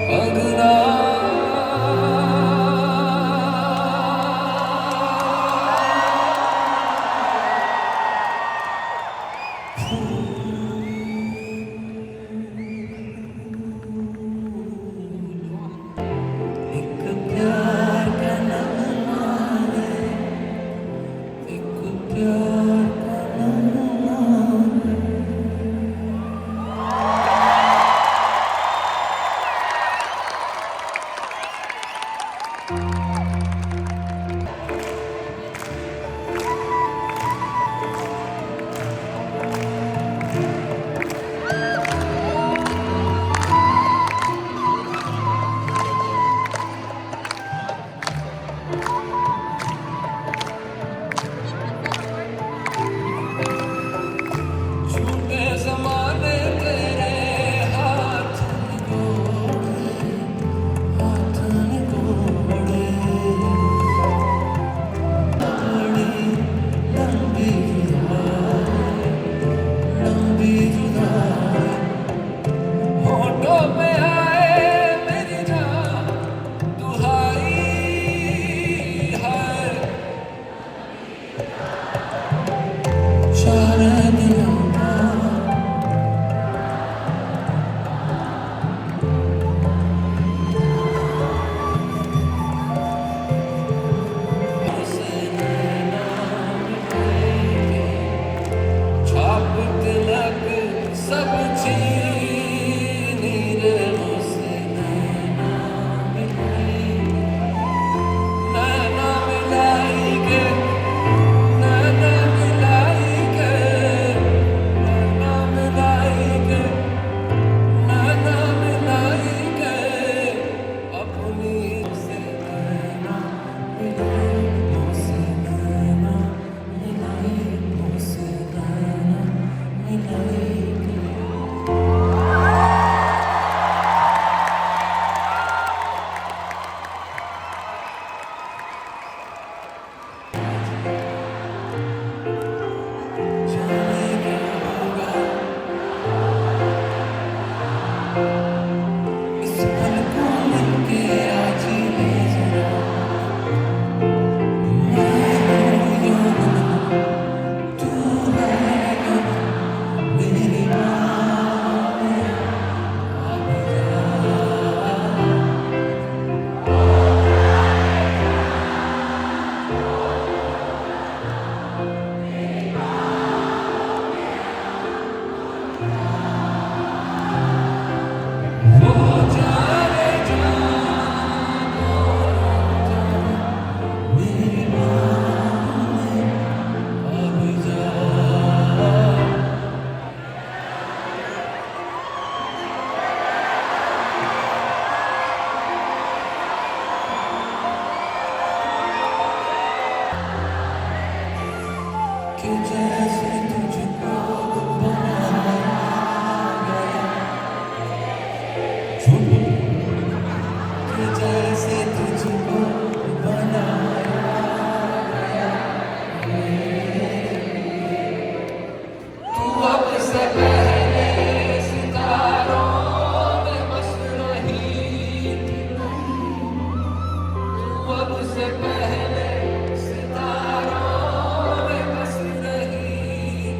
अंगना एक प्यार का नगमा है, एक प्यार का नगमा है। झूठे ज़माने तेरे हाथ निकोड़े, बड़ी लंबी जुदाई होठों पे आए मेरी जान दुहाई है। सारे दिलों छाप तिलक सब छीनी रे मुझसे नैना मिलाई के नैना मिलाई के नैना मिलाई के नैना मिलाई के अपनी से नैना मिलाई मुझसे नैना मिलाई मुझसे नैना मिलाई के। जाने क्या होगा इस पल को मिलके आज ही ले जरा, मैं हूँ यहाँ तू है यहाँ मेरी बाहों में अब जा। वो जाने जा मेरी बाहों में अब जा। कि जैसे तुझको बनाया गया, कि जैसे तुझको बनाया गया, तू अब से पहले सितारों में बस रही थी, तू अब से पहले सितारों में बस रही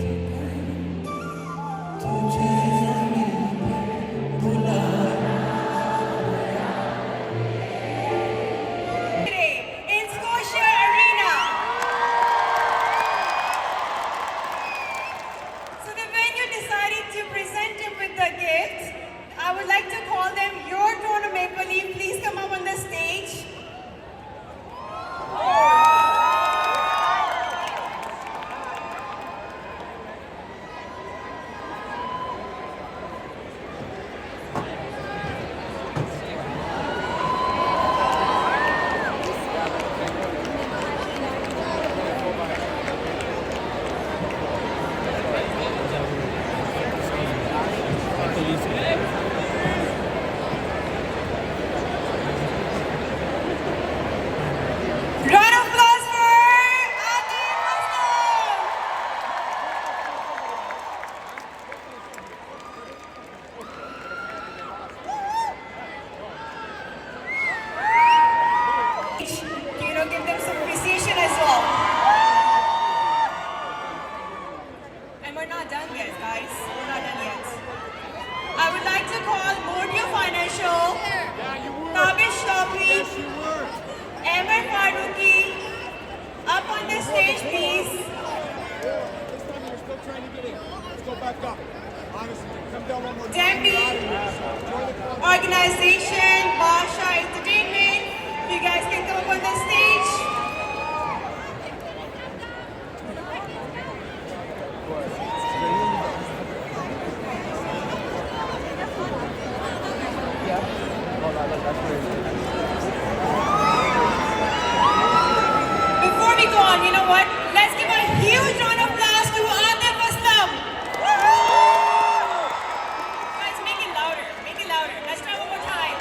थी, तुझे ज़मीं पे बुलाया गया। It's stage, please. This time you're still trying to get in. Let's go back up. Honestly, come down one more time. Demby, organization, Basha Entertainment. You guys can come up on the stage. Before we go on, you know what? Let's give a huge round of applause to Atif Aslam. Guys, make it louder. Make it louder. Let's try one more time.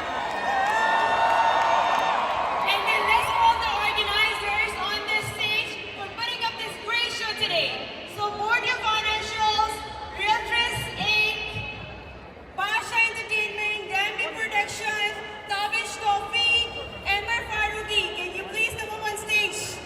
And then let's call the organizers on this stage for putting up this great show today. So Mordia Financials, Realtress Inc., Basha Entertainment, Demby Production, Tavish Tofi, Emir Faruqi. Can you please come up on stage?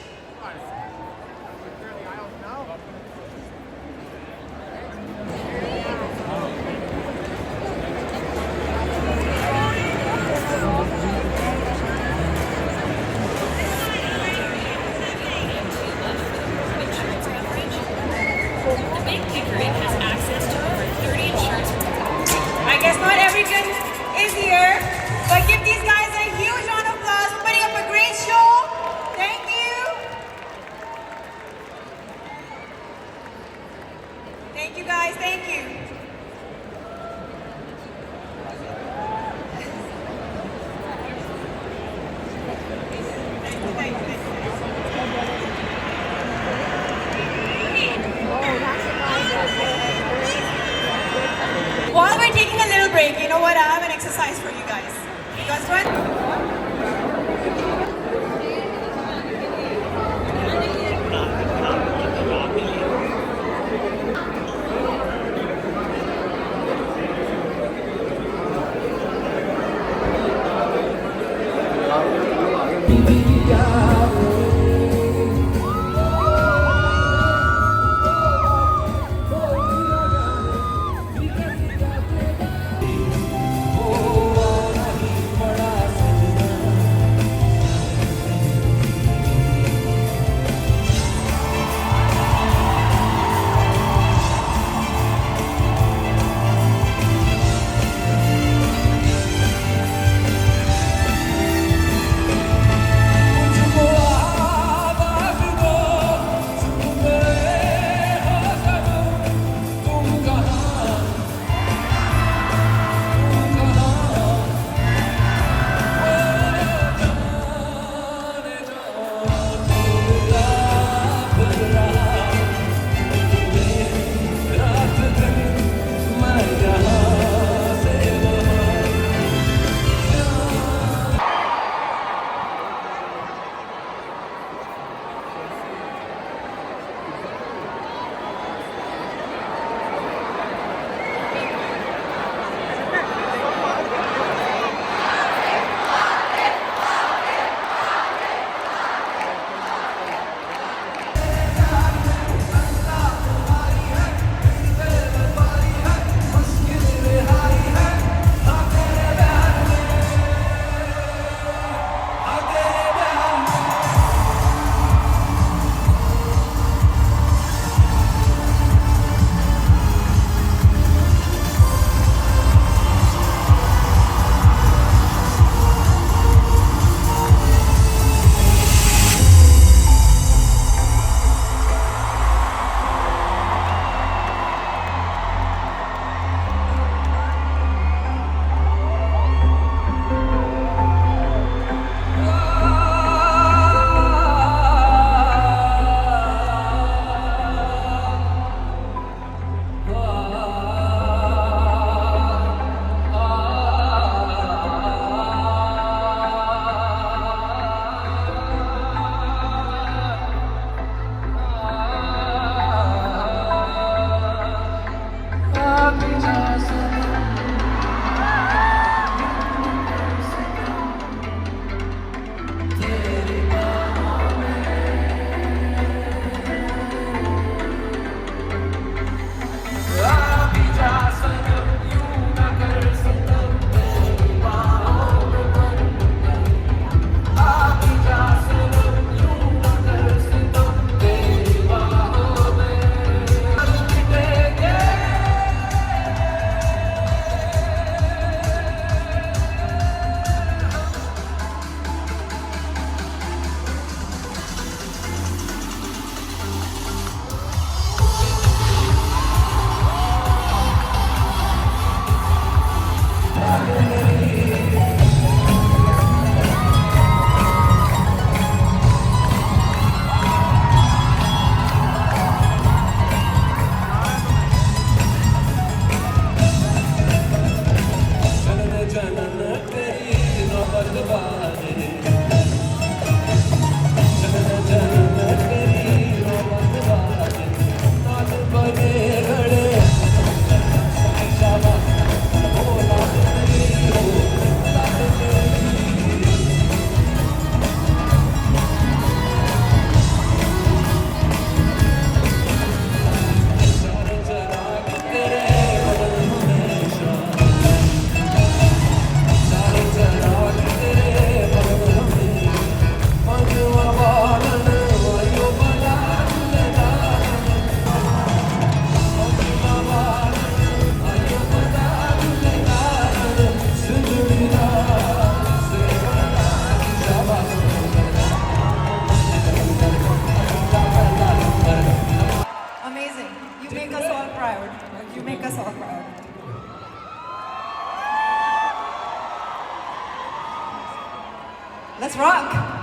The Big Pickering has access to over 30 insurance. I guess not everyone is here, but give these guys a huge round of applause for putting up a great show. Thank you. Thank you guys, thank you. Thank you. While we're taking a little break, you know what? I have an exercise for you guys. You guys ready? Let's rock.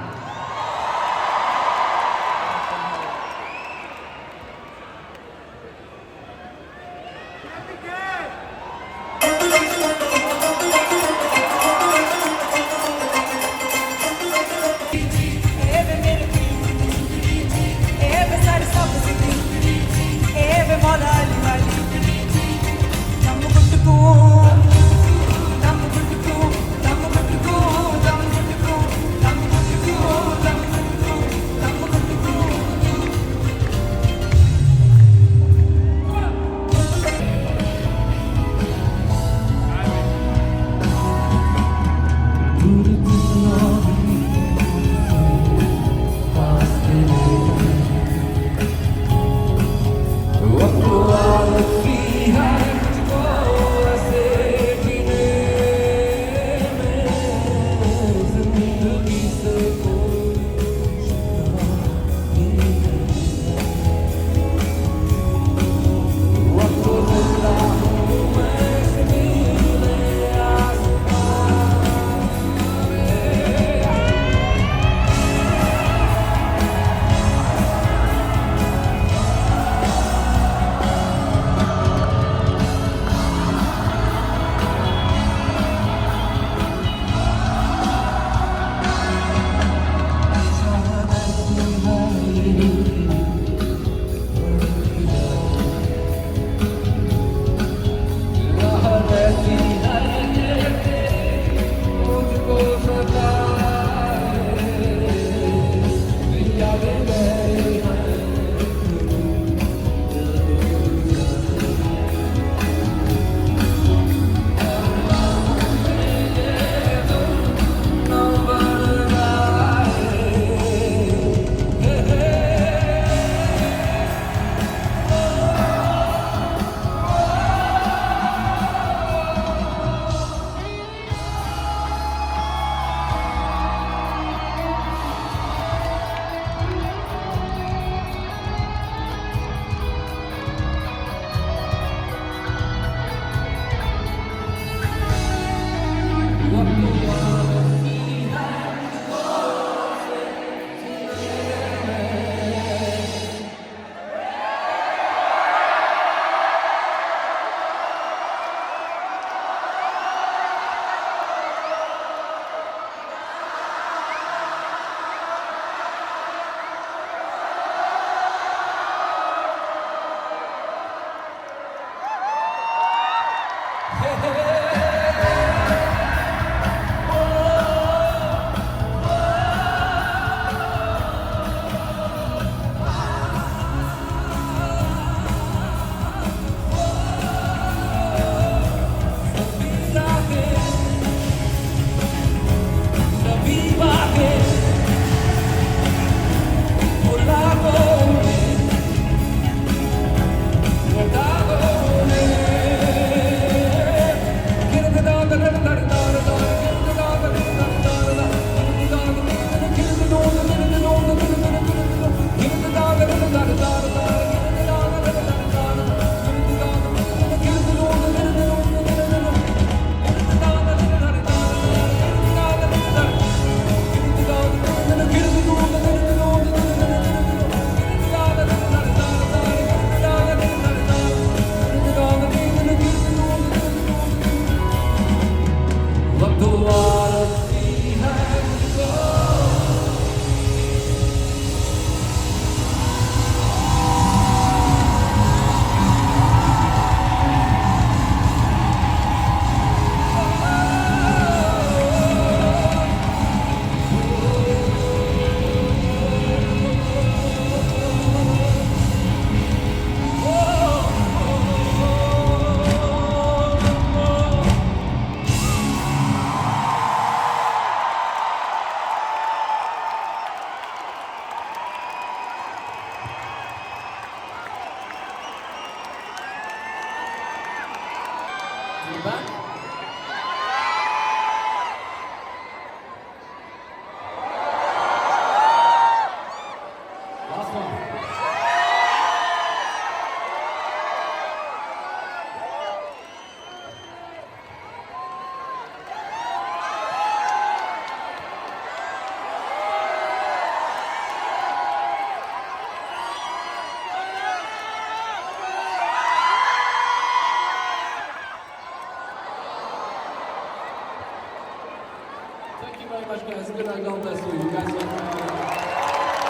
Thank you very much, guys. Good night. God bless you. You guys are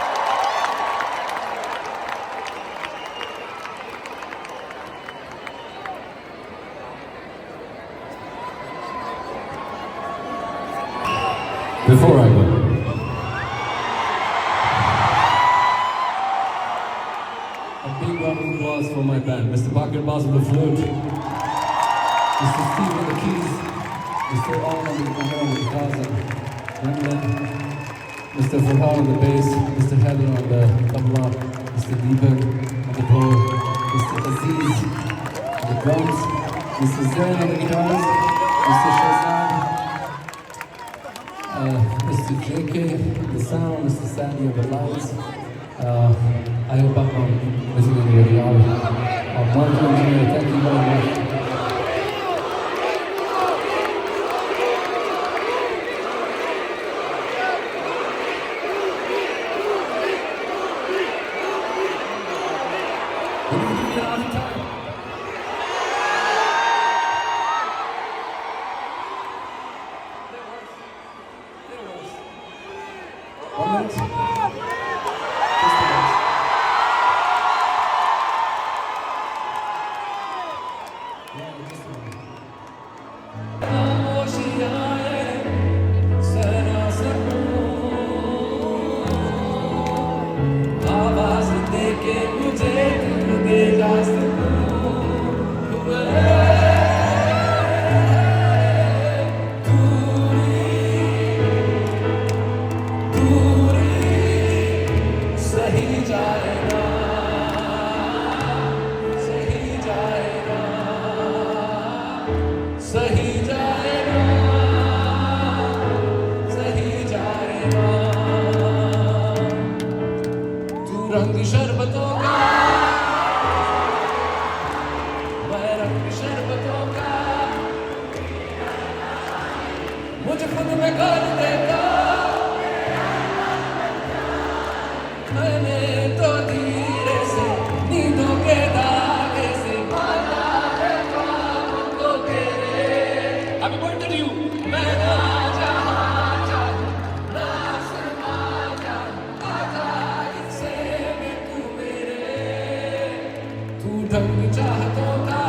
Before I go, a big round of applause for my band, Mr. Parker Bass on the flute, Mr. Steve on the keys, Mr. Owen on the guitars and Mr. Farhan on the bass, Mr. Heather on the tabla, Mr. Deepak on the pole, Mr. Aziz on the drums, Mr. Zain on the guitars, Mr. Shazam, Mr. JK, the sound, Mr. Sandy of the lights. I hope I'm not missing anybody out. Mark Engineer, thank you very much. रंग शरबतों का मैं रंग शरबतों का मुझे खुद में कर देता मैंने तो धीरे से नींदों के धागे से बांधा है ख्वाबों को तेरे Happy birthday to you मैं ना जहाँ चाहूँ ना शर्मा जाऊँ आजा इनसे मैं तू मेरे तू ढंग चाहतों का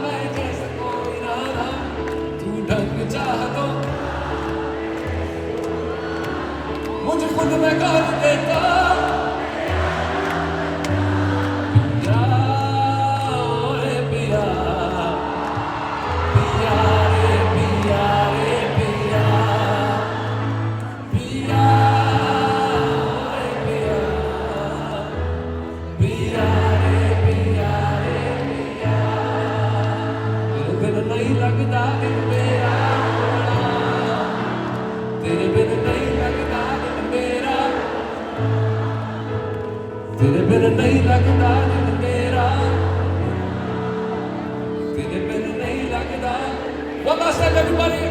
मैं जैसा कोई ना था तू ढंग चाहतों मुझे खुद में कर देता पिया ओए पिया पिया रे पिया रे पिया पिया ओए पिया पिया रे पिया तेरे बिन नहीं लगता दिन मेरा तेरे बिन नहीं लगता दिन मेरा तेरे बिन नहीं लगता दिन मेरा तेरे बिन नहीं लगता One last time everybody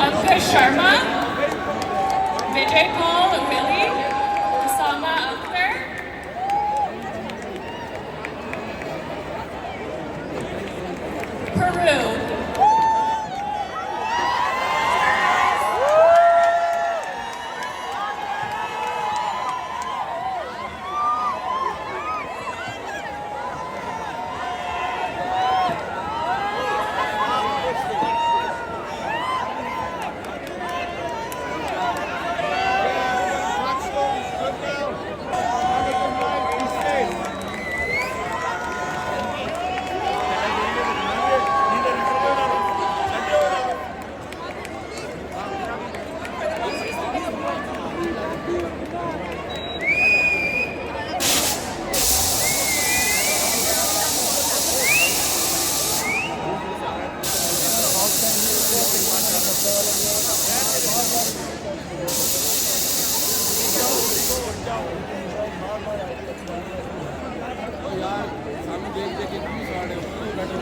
Ankush Sharma, Vijay Paul Willi, Osama Akhtar, Peru. यार सामने देख देख के इतनी साड़े बैठे